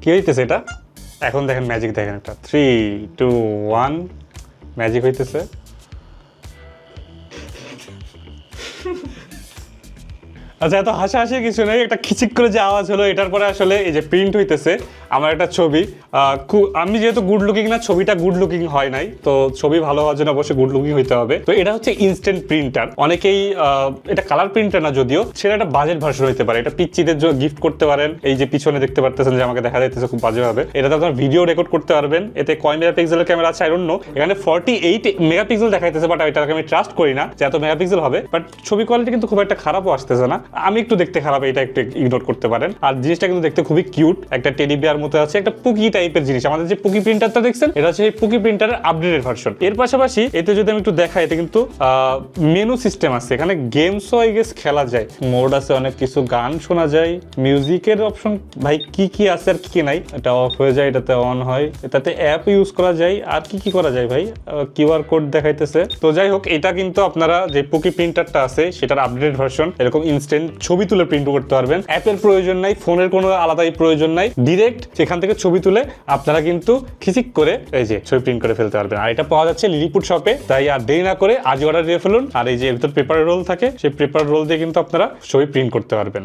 কি হইতেছে এটা? এখন দেখেন ম্যাজিক, দেখেন এটা 3 2 1 ম্যাজিক হইতেছে। আচ্ছা, এত হাসাহাসি কিছু নেই, একটা খিচিক করে যে আওয়াজ হলো এটার পরে আসলে এই যে প্রিন্ট হইতেছে আমার একটা ছবি। আমি যেহেতু গুড লুকিং না, ছবিটা গুড লুকিং হয় নাই, তো ছবি ভালো হওয়ার জন্য অবশ্যই গুড লুকিং হইতে হবে। তো এটা হচ্ছে ইনস্ট্যান্ট প্রিন্টার। অনেকেই এটা কালার প্রিন্টার না যদিও, সেটা একটা বাজেট ভার্সন হইতে পারে। এটা পিচ্চিদের জন্য গিফট করতে পারেন। এই যে পিছনে দেখতে পারতেছেন যে আমাকে দেখা যাইতেছে খুব বাজেভাবে, এটাতে আপনার ভিডিও রেকর্ড করতে পারবেন। এতে কয় মেগাপিক্সেলের ক্যামেরা আছে আই ডোন্ট নো, এখানে 48 মেগাপিক্সেল দেখাইতেছে, বাট এটাকে আমি ট্রাস্ট করি না যে এত মেগাপিক্সেল হবে। বাট ছবি কোয়ালিটি কিন্তু খুব একটা খারাপও আসতেছে না। আমি একটু দেখতে খারাপ, এটা একটু ইগনোর করতে পারেন। আর জিনিসটা কিন্তু দেখতে খুবই কিউট, একটা টেডি বিয়ার মতো আছে, একটা পুকি টাইপের জিনিস। আমাদের যে পুকি প্রিন্টারটা দেখছেন, এটা হচ্ছে এই পুকি প্রিন্টারের আপডেটেড ভার্সন। এর পাশাপাশি এতে যদি আমি একটু দেখাই, এতে কিন্তু মেনু সিস্টেম আছে, এখানে গেমসও আই গেস খেলা যায়, মোড আছে অনেক কিছু, গান শোনা যায়, মিউজিকের অপশন ভাই কি কি আছে আর কি কি নাই। এটা অফ হয়ে যায়, এটাতে অন হয়, এটাতে অ্যাপ ইউজ করা যায়, আর কি কি করা যায় ভাই, কিউআর কোড দেখাইতেছে। তো যাই হোক, এটা কিন্তু আপনারা যে পুকি প্রিন্টারটা আছে সেটার আপডেটেড ভার্সন, এরকম ইনস্ট্যান্ট ছবি তুলে প্রিন্ট করতে পারবেন। অ্যাপের প্রয়োজন নাই, ফোনের কোনো আলাদাই প্রয়োজন নাই, ডিরেক্ট সেখান থেকে ছবি তুলে আপনারা কিন্তু খিচিক করে এই যে ছবি প্রিন্ট করে ফেলতে পারবেন। আর এটা পাওয়া যাচ্ছে লিলিপুট শপে। তাই আর দেরি না করে আজই অর্ডার দিয়ে ফেলুন। আর এই যে ভিতর পেপার রোল থাকে, সেই পেপার রোল দিয়ে কিন্তু আপনারা ছবি প্রিন্ট করতে পারবেন।